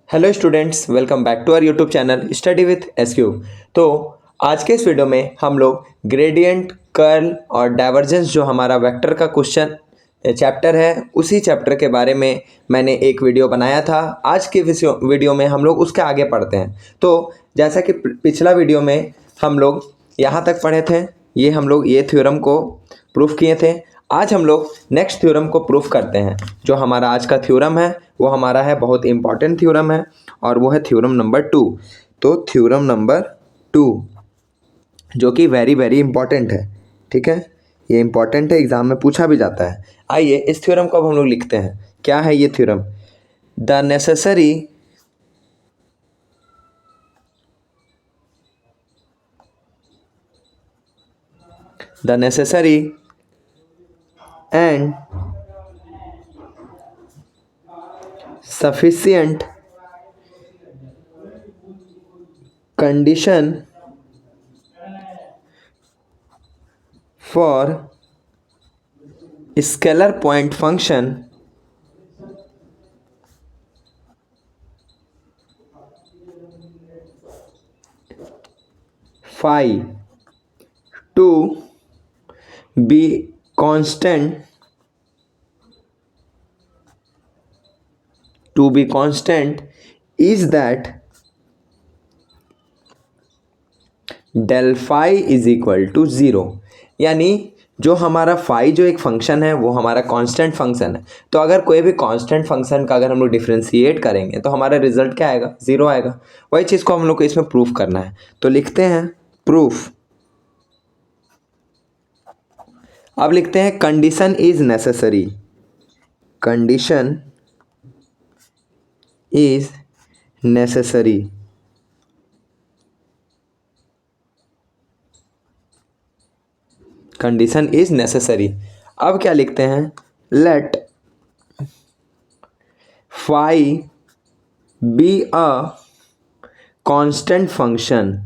Hello students, welcome back to our YouTube channel study with SQ. तो आज के इस वीडियो में हम लोग ग्रेडियंट, कर्ल और डाइवर्जेंस जो हमारा वेक्टर का क्वेश्चन चैप्टर है, उसी चैप्टर के बारे में मैंने एक वीडियो बनाया था। आज के वीडियो में हम लोग उसके आगे पढ़ते हैं। तो जैसा कि पिछला वीडियो में हम लोग यहाँ तक पढ़े थे, ये हम लोग ये थ्योरम को प्रूफ किए थे। आज हम लोग नेक्स्ट थ्योरम को प्रूफ करते हैं। जो हमारा आज का थ्योरम है वो हमारा है बहुत इंपॉर्टेंट थ्योरम है, और वो है थ्योरम नंबर 2। तो थ्योरम नंबर 2 जो कि वेरी वेरी इंपॉर्टेंट है, ठीक है, ये इंपॉर्टेंट है, एग्जाम में पूछा भी जाता है। आइए इस थ्योरम को अब हम लोग लिखते हैं। क्या है ये theorem? The necessary and sufficient condition for scalar point function phi to be constant is that del phi is equal to 0। यानी जो हमारा फाई जो एक फंक्शन है वो हमारा कांस्टेंट फंक्शन है। तो अगर कोई भी कांस्टेंट फंक्शन का अगर हम लोग डिफ्रेंशिएट करेंगे तो हमारा रिजल्ट क्या आएगा? 0 आएगा। वही चीज़ को हम लोग को इसमें प्रूफ करना है। तो लिखते हैं प्रूफ। अब लिखते हैं condition is necessary. Condition is necessary. Condition is necessary. अब क्या लिखते हैं? Let phi be a constant function.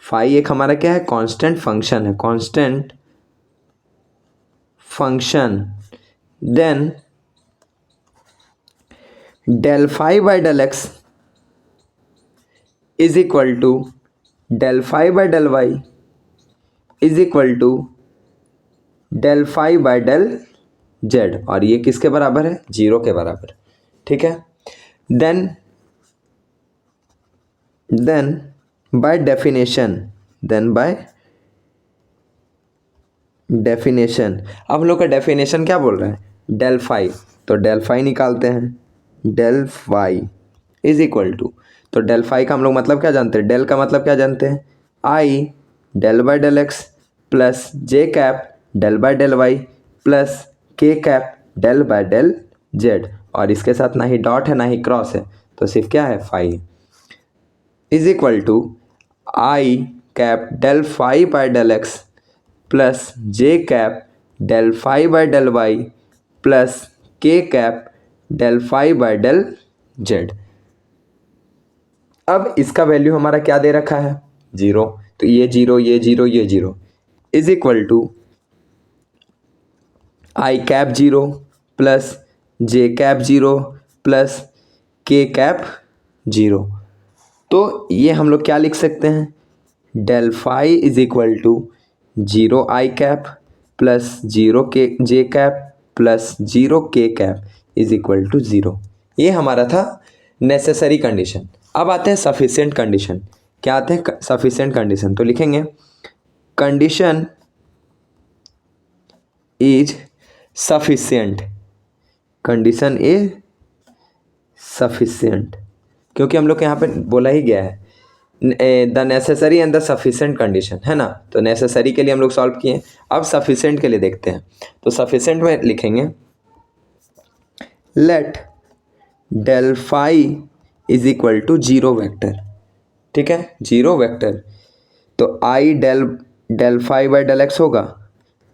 Phi एक हमारा क्या है? कांस्टेंट फंक्शन है, constant function. Then del phi by del x is equal to del phi by del y is equal to del phi by del z, और ये किसके बराबर है? 0 के बराबर, ठीक है। देन बाय डेफिनेशन अब हम लोग का डेफिनेशन क्या बोल रहा है? Del phi. तो डेल फाई निकालते हैं। Del phi is equal to, तो डेल फाई का हम लोग मतलब क्या जानते हैं? डेल का मतलब क्या जानते हैं? I del by del x plus J cap del by del y plus के cap del by del z, और इसके साथ ना ही डॉट है ना ही क्रॉस है, तो सिर्फ क्या है? Phi is equal to I cap del phi by del x plus J cap del phi by del y plus के cap del phi by del z. अब इसका वैल्यू हमारा क्या दे रखा है? 0। तो ये 0, ये 0, ये 0 is equal to I cap 0 plus J cap 0 plus के कैप 0। तो ये हम लोग क्या लिख सकते हैं? Del phi is equal to 0 I cap plus 0 K J cap plus 0 के कैप इज इक्वल टू 0। ये हमारा था नेसेसरी कंडीशन। अब आते हैं सफिशिएंट कंडीशन। क्या आते हैं? Sufficient condition. तो लिखेंगे condition is sufficient. Condition is sufficient क्योंकि हम लोग के यहाँ पे बोला ही गया है the necessary and the sufficient condition, है ना। तो नेसेसरी के लिए हम लोग सॉल्व किए, अब सफिशिएंट के लिए देखते हैं। तो सफिशिएंट में लिखेंगे let del phi is equal to 0 vector, ठीक है, 0 वेक्टर। तो i del phi by del x होगा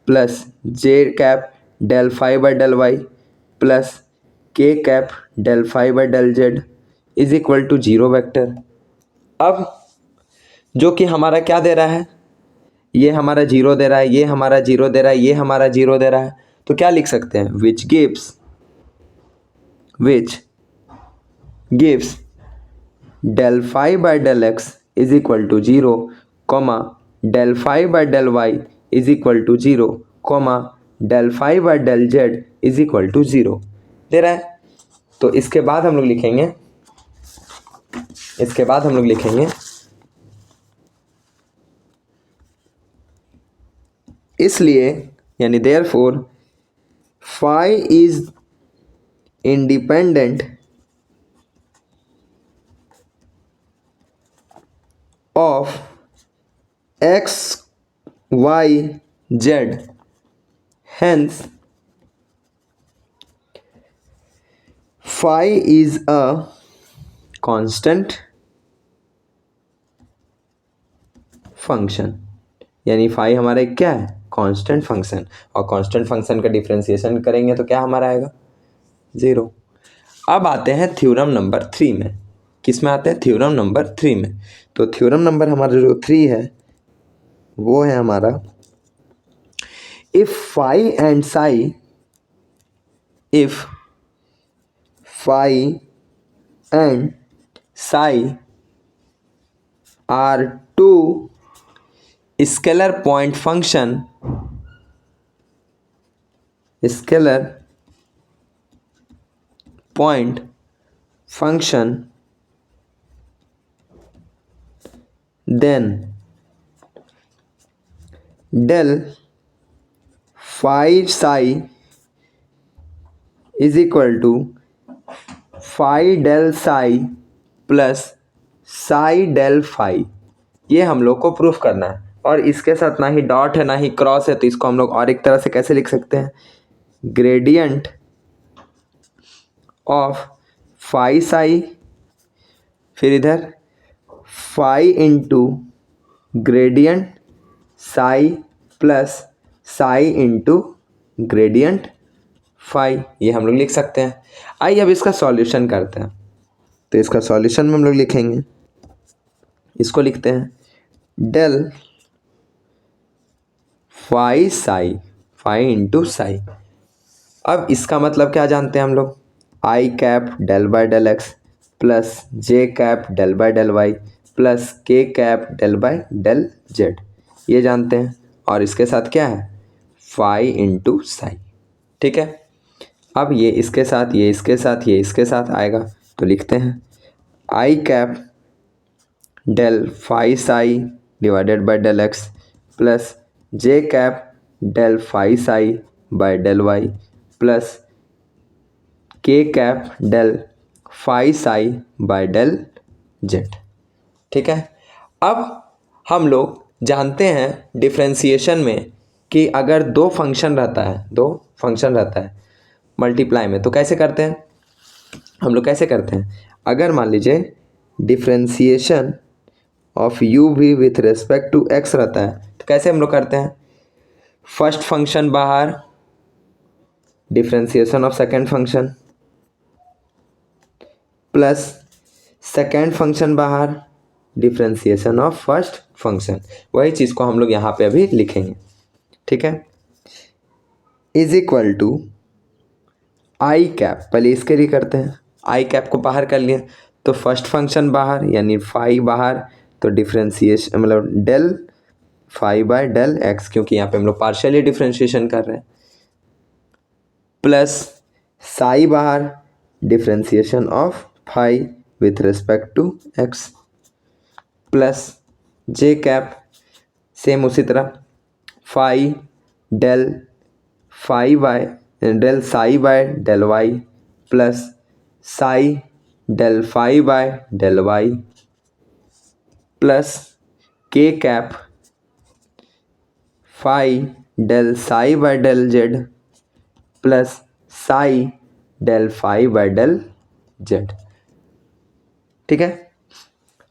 plus J cap del phi by del y plus के cap del phi by del z is equal to 0 vector. अब जो कि हमारा क्या दे रहा है? ये हमारा 0 दे रहा है, ये हमारा 0 दे रहा है, ये हमारा 0 दे रहा है। तो क्या लिख सकते हैं? Which gives del phi by del x is equal to 0, comma del phi by del y is equal to 0, comma del phi by del z is equal to 0 दे रहा है। तो इसके बाद हम लोग लिखेंगे इसलिए यानी therefore phi is independent of x y z, hence phi is a constant function. यानी फाई हमारा एक क्या है, कांस्टेंट फंक्शन, और कांस्टेंट फंक्शन का डिफरेंशिएशन करेंगे तो क्या हमारा आएगा, 0। अब आते हैं थ्योरम नंबर 3 में। किस में आते हैं, थ्योरम नंबर 3 में। तो थ्योरम नंबर हमारा जो 3 है वो है हमारा, if phi and psi, if phi and psi are two scalar point function, scalar point function, then del phi psi is equal to phi del psi plus psi del phi। ये हम लोग को प्रूफ करना है, और इसके साथ ना ही डॉट है ना ही क्रॉस है, तो इसको हम लोग और एक तरह से कैसे लिख सकते हैं, ग्रेडियंट ऑफ phi psi, फिर इधर phi into gradient psi plus psi into gradient phi, ये हम लोग लिख सकते हैं। आइए अब इसका सॉल्यूशन करते हैं। तो इसका सॉल्यूशन में हम लोग लिखेंगे, इसको लिखते हैं del phi psi, phi into psi। अब इसका मतलब क्या जानते हैं हम लोग, i cap del by del x plus J cap del by del y plus के cap del by del z, ये जानते हैं। और इसके साथ क्या है, फाई इंटू साई, ठीक है। अब ये इसके साथ, ये इसके साथ, ये इसके साथ आएगा, तो लिखते हैं i cap del phi psi divided by del x plus J cap del phi psi by del y plus के cap del phi psi by del z, ठीक है। अब हम लोग जानते हैं डिफरेंशिएशन में कि अगर दो फंक्शन रहता है मल्टीप्लाई में, तो कैसे करते हैं हम लोग, कैसे करते हैं, अगर मान लीजिए डिफरेंशिएशन ऑफ यू भी विथ रिस्पेक्ट टू एक्स रहता है, तो कैसे हम लोग करते हैं, फर्स्ट फंक्शन बाहर, differentiation of second function plus second function बाहर, डिफरेंशिएशन ऑफ फर्स्ट फंक्शन। वही चीज़ को हम लोग यहाँ पे अभी लिखेंगे, ठीक है। Is equal to I cap, पहले इसके लिए करते हैं, आई कैप को बाहर कर लिए तो फर्स्ट फंक्शन बाहर यानी फाई बाहर, तो डिफरेंशिएशन मतलब del phi by del x, क्योंकि यहाँ पे हम लोग पार्शियली डिफरेंशिएशन कर रहे हैं, प्लस साई बाहर, differentiation of phi with respect to x plus J cap, same उसी तरह phi del phi by del psi by del y plus psi del phi by del y plus के cap phi del psi by del z plus psi del phi by del z, ठीक है।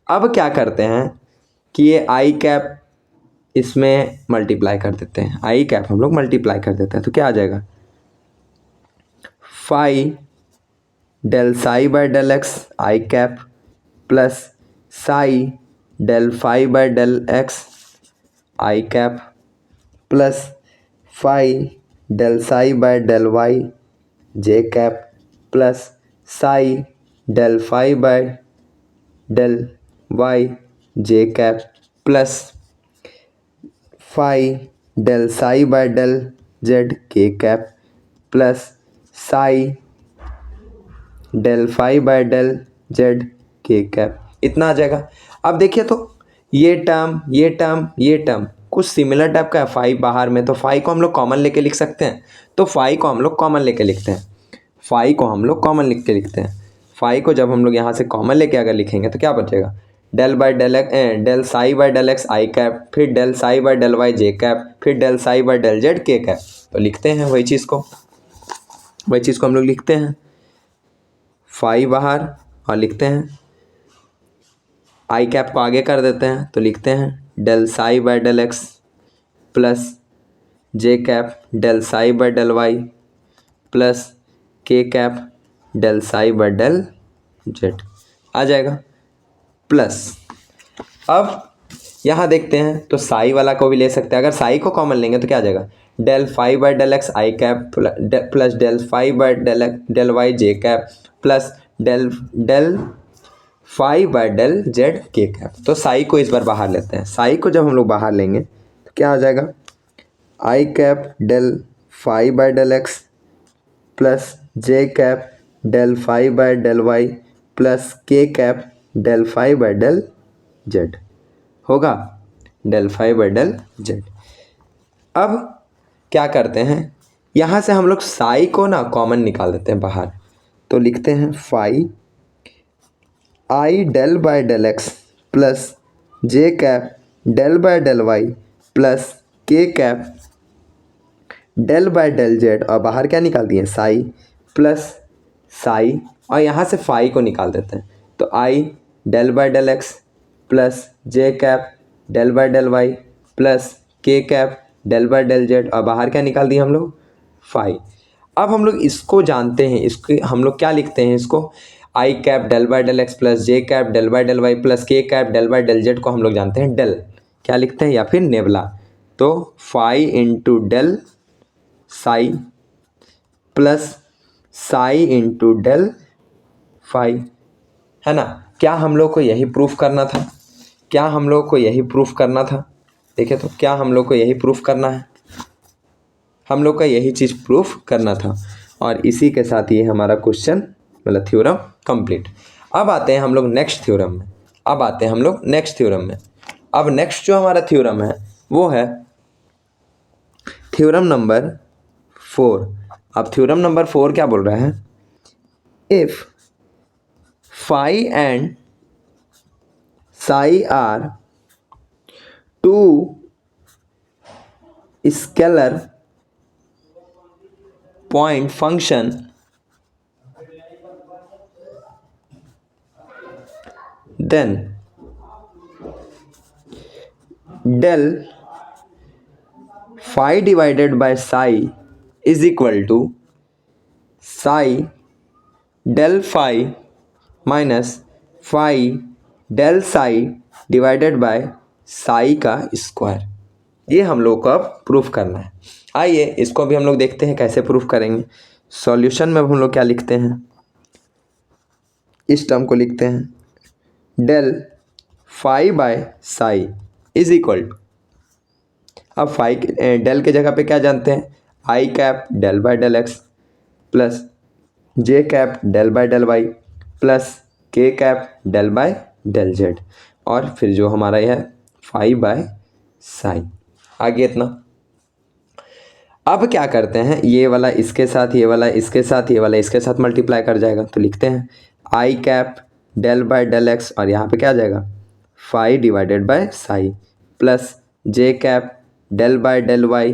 अब क्या करते हैं कि ये आई cap इसमें मल्टीप्लाई कर देते हैं, आई कैप हम लोग मल्टीप्लाई कर देते हैं, तो क्या आ जाएगा, phi del psi by del x I cap plus psi del phi by del x I cap plus phi del psi by del y J cap plus psi del phi by del y J cap plus phi del psi by del z के cap plus psi del phi by del z के cap, इतना आ जाएगा। अब देखिए तो ये term कुछ सिमिलर टाइप का है। फाई बाहर में, तो फाई को हम लोग कॉमन लेके लिख सकते हैं, तो फाई को हम लोग कॉमन लेके लिखते हैं। फाई को हम लोग कॉमन लिख के लिखते हैं। फाई को जब हम लोग यहाँ से कॉमन लेके अगर लिखेंगे तो क्या बचेगा, del by del x del psi by del x I cap, फिर del psi by del y J cap, फिर del psi by del z के कैप। तो लिखते हैं वही चीज़ को हम लोग लिखते हैं, फाई बाहर और लिखते हैं, आई कैप को आगे कर देते हैं तो लिखते हैं del psi by del x plus J cap del psi by del y plus के cap del psi by del z आ जाएगा। प्लस अब यहाँ देखते हैं तो साई वाला को भी ले सकते हैं। अगर साई को कॉमन लेंगे तो क्या आ जाएगा, del phi by del x I cap plus del phi by del y J cap plus del phi by del z के कैप। तो साई को इस बार बाहर लेते हैं। साई को जब हम लोग बाहर लेंगे तो क्या आ जाएगा, i cap del phi by del x plus J cap del phi by del y plus के cap del phi by del z होगा, del phi by del z. अब क्या करते हैं, यहाँ से हम लोग साई को ना कॉमन निकाल देते हैं बाहर, तो लिखते हैं phi i del by del x plus J cap del by del y plus के cap del by del z, और बाहर क्या निकाल दिए, साई प्लस साई, और यहाँ से फाई को निकाल देते हैं तो i del by del x plus J cap del by del y plus के cap del by del z, और बाहर क्या निकाल दिए हम लोग, फाई। अब हम लोग इसको जानते हैं, इसके हम लोग क्या लिखते हैं, इसको i cap del by del x plus J cap del by del y plus के cap del by del z को हम लोग जानते हैं डेल, क्या लिखते हैं, या फिर नेबला। तो phi into del psi plus psi into del phi, है ना। क्या हम लोग को यही प्रूफ करना था, देखिए तो क्या हम लोग को यही प्रूफ करना है, हम लोग का यही चीज़ प्रूफ करना था। और इसी के साथ ये हमारा क्वेश्चन मतलब थ्योरम कंप्लीट। अब आते हैं हम लोग नेक्स्ट थ्योरम में। अब नेक्स्ट जो हमारा थ्योरम है वो है थ्योरम नंबर 4। अब थ्योरम नंबर 4 क्या बोल रहा है, if phi and psi are two scalar point function then del phi divided by psi is equal to psi del phi minus phi del psi divided by psi का square. ये हम लोग को अब प्रूफ करना है। आइए इसको भी हम लोग देखते हैं कैसे प्रूफ करेंगे। सॉल्यूशन में हम लोग क्या लिखते हैं, इस टर्म को लिखते हैं del phi by psi is equal to, अब फाई डेल के जगह पे क्या जानते हैं, i cap del by del x plus J cap del by del y plus के cap del by del z, और फिर जो हमारा यह है फाई बाय साई। आगे इतना। अब क्या करते हैं, ये वाला इसके साथ, ये वाला इसके साथ, ये वाला इसके साथ मल्टीप्लाई कर जाएगा, तो लिखते हैं i cap del by del x, और यहाँ पे क्या आ जाएगा phi divided by psi plus J cap del by del y,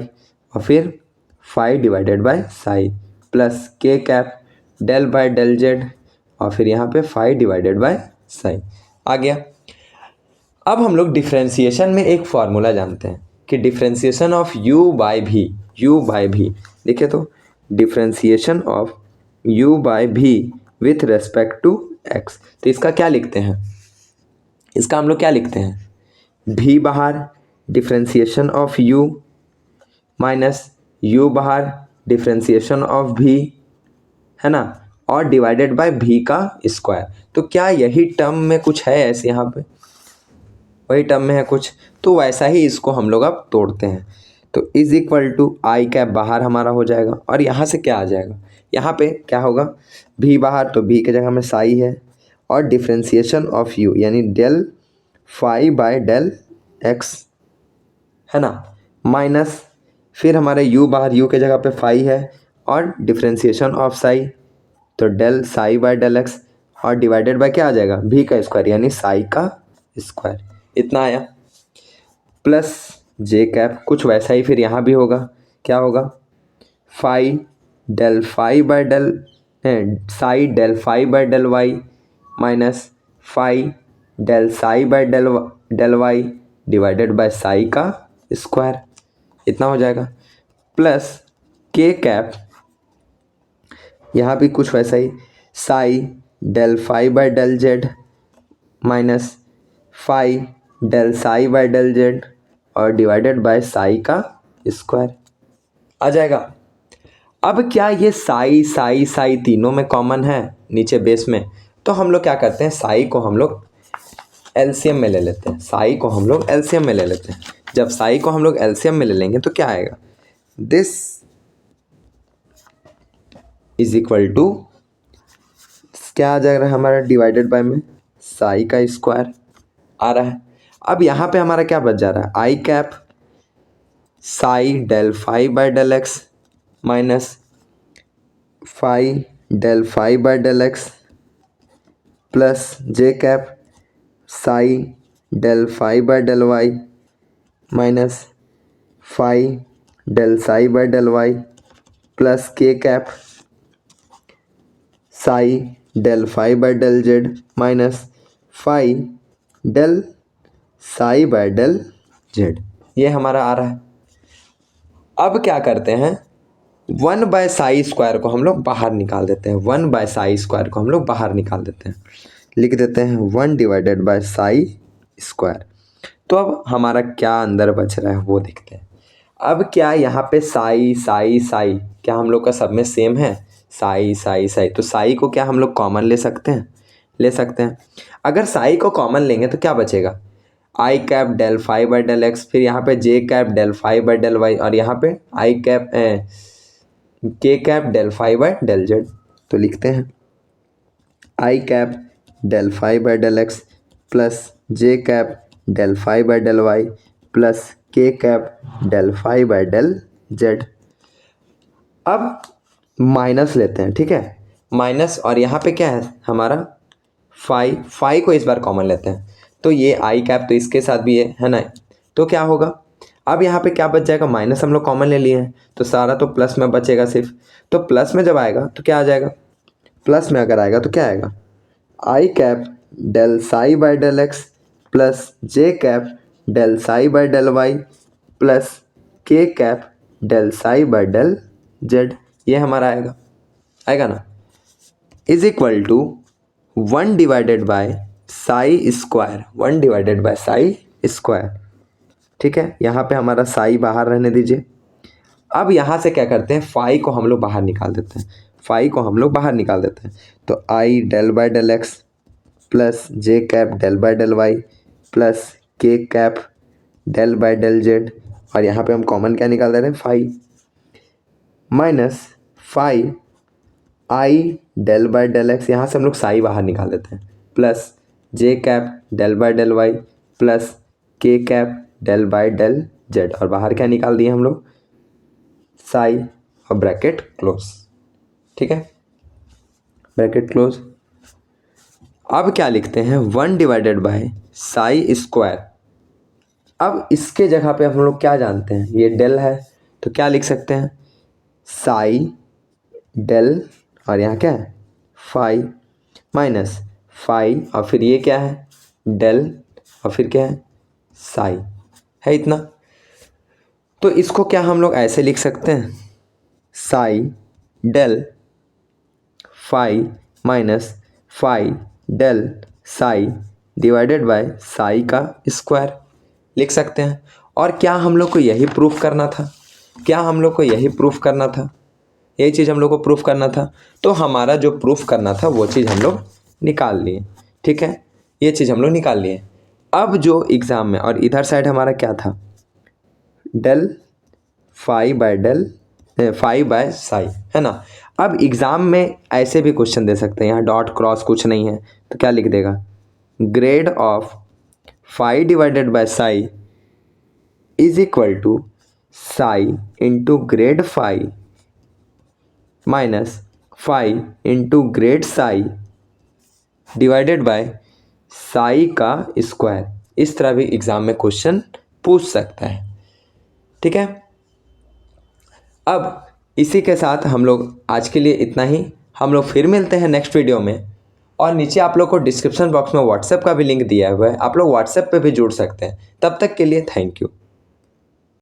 और फिर phi divided by psi plus के cap del by del z, और फिर यहाँ पे फाई डिवाइडेड बाय साई आ गया। अब हम लोग डिफ्रेंसिएशन में एक फार्मूला जानते हैं कि डिफ्रेंसिएशन ऑफ u बाय भी, देखिए तो डिफ्रेंसिएशन ऑफ u बाय भी विथ रेस्पेक्ट टू x, तो इसका क्या लिखते हैं, इसका हम लोग क्या लिखते हैं, v बाहर differentiation of u minus u बाहर डिफ्रेंसिएशन ऑफ v, है ना, और डिवाइडेड बाय भी का स्क्वायर। तो क्या यही टर्म में कुछ है ऐसे, यहाँ पे वही टर्म में है कुछ, तो वैसा ही इसको हम लोग अब तोड़ते हैं। तो is equal to I cap बाहर हमारा हो जाएगा, और यहाँ से क्या आ जाएगा, यहाँ पे क्या होगा, भी बाहर, तो भी की जगह में साई है, और डिफ्रेंसिएशन ऑफ यू यानी del phi by del x है ना, माइनस फिर हमारे यू बाहर, यू के जगह पे फाई है, और डिफ्रेंसिएशन ऑफ साई, तो del psi by del x, और डिवाइडेड बाय क्या आ जाएगा, भी का स्क्वायर यानी साई का स्क्वायर, इतना आया, प्लस जे कैप कुछ वैसा ही फिर यहाँ भी होगा, क्या होगा, phi del phi by del psi del phi by del y minus phi del psi by del y divided by psi का स्क्वायर, इतना हो जाएगा, प्लस के कैप यहाँ भी कुछ वैसा ही, psi del phi by del z minus phi del psi by del z और डिवाइडेड बाय साई का स्क्वायर आ जाएगा। अब क्या ये साई साई साई तीनों में कॉमन है नीचे बेस में, तो हम लोग क्या करते हैं, साई को हम लोग एलसीएम में ले लेते हैं, साई को हम लोग एलसीएम में ले लेते हैं। जब साई को हम लोग एलसीएम में ले लेंगे तो क्या आएगा, दिस इज इक्वल टू क्या आ जाएगा हमारा, डिवाइडेड बाय में साई का स्क्वायर आ रहा है। अब यहाँ पे हमारा क्या बच जा रहा है, i cap psi del phi by del x minus phi del phi by del x plus J cap psi del phi by del y minus phi del psi by del y plus के cap psi del phi by del z minus phi del psi by del z, ये हमारा आ रहा है। अब क्या करते हैं, 1 bye psi square को हम लोग बाहर निकाल देते हैं, 1 बाय साई स्क्वायर को हम लोग बाहर निकाल देते हैं, लिख देते हैं 1 डिवाइडेड बाय साई स्क्वायर। तो अब हमारा क्या अंदर बच रहा है वो देखते हैं। अब क्या यहाँ पे साई साई साई क्या हम लोग का सब में सेम है, साई साई साई, तो साई को क्या हम लोग कॉमन ले सकते हैं, ले सकते हैं। अगर साई को कॉमन लेंगे तो क्या बचेगा, i cap del phi by del x, फिर यहाँ पे j cap del phi by del y, और यहाँ पे i cap k cap del phi by del z. तो लिखते हैं i cap del phi by del x plus J cap del phi by del y plus के cap del phi by del z. अब minus लेते हैं, ठीक है, minus, और यहाँ पे क्या है हमारा फाई, फाई को इस बार कॉमन लेते हैं, तो ये आई कैप तो इसके साथ भी है ना, तो क्या होगा, अब यहाँ पे क्या बच जाएगा, माइनस हम लोग कॉमन ले लिए हैं तो सारा तो प्लस में बचेगा सिर्फ, तो प्लस में जब आएगा तो क्या आ जाएगा, प्लस में अगर आएगा तो क्या आएगा, i cap del psi by del x plus J cap del psi by del y plus के cap del psi by del z, ये हमारा आएगा, आएगा ना, is equal to 1 divided by psi square, 1 divided by psi square, ठीक है। यहाँ पे हमारा साई बाहर रहने दीजिए। अब यहाँ से क्या करते हैं, फाई को हम लोग बाहर निकाल देते हैं, फाई को हम लोग बाहर निकाल देते हैं, तो i del by del x plus J cap del by del y plus के cap del by del z, और यहाँ पे हम कॉमन क्या निकाल दे रहे हैं, phi minus phi i del by del x, यहाँ से हम लोग साई बाहर निकाल देते हैं, plus J cap del by del y plus के cap del by del z, और बाहर क्या निकाल दिए हम लोग, साई, और ब्रैकेट क्लोज, ठीक है, ब्रैकेट क्लोज। अब क्या लिखते हैं, 1 डिवाइडेड बाय साई स्क्वायर। अब इसके जगह पे हम लोग क्या जानते हैं, ये डेल है, तो क्या लिख सकते हैं, साई डेल, और यहाँ क्या है, फाई माइनस फाई, और फिर ये क्या है, डेल, और फिर क्या है, साई, है इतना। तो इसको क्या हम लोग ऐसे लिख सकते हैं, psi del phi minus phi del psi divided by psi का स्क्वायर लिख सकते हैं। और क्या हम लोग को यही प्रूफ करना था, क्या हम लोग को यही प्रूफ करना था, यही चीज़ हम लोग को प्रूफ करना था। तो हमारा जो प्रूफ करना था वो चीज़ हम लोग निकाल लिए, ठीक है, ये चीज़ हम लोग निकाल लिए। अब जो एग्ज़ाम में, और इधर साइड हमारा क्या था, डेल फाई बाय साई, है ना। अब एग्ज़ाम में ऐसे भी क्वेश्चन दे सकते हैं, यहाँ डॉट क्रॉस कुछ नहीं है तो क्या लिख देगा, grad of phi divided by psi is equal to psi into grad phi minus phi into grad psi divided by psi का स्क्वायर। इस तरह भी एग्ज़ाम में क्वेश्चन पूछ सकता है, ठीक है। अब इसी के साथ हम लोग आज के लिए इतना ही। हम लोग फिर मिलते हैं नेक्स्ट वीडियो में, और नीचे आप लोग को डिस्क्रिप्शन बॉक्स में व्हाट्सएप का भी लिंक दिया हुआ है, आप लोग व्हाट्सएप पे भी जुड़ सकते हैं। तब तक के लिए थैंक यू।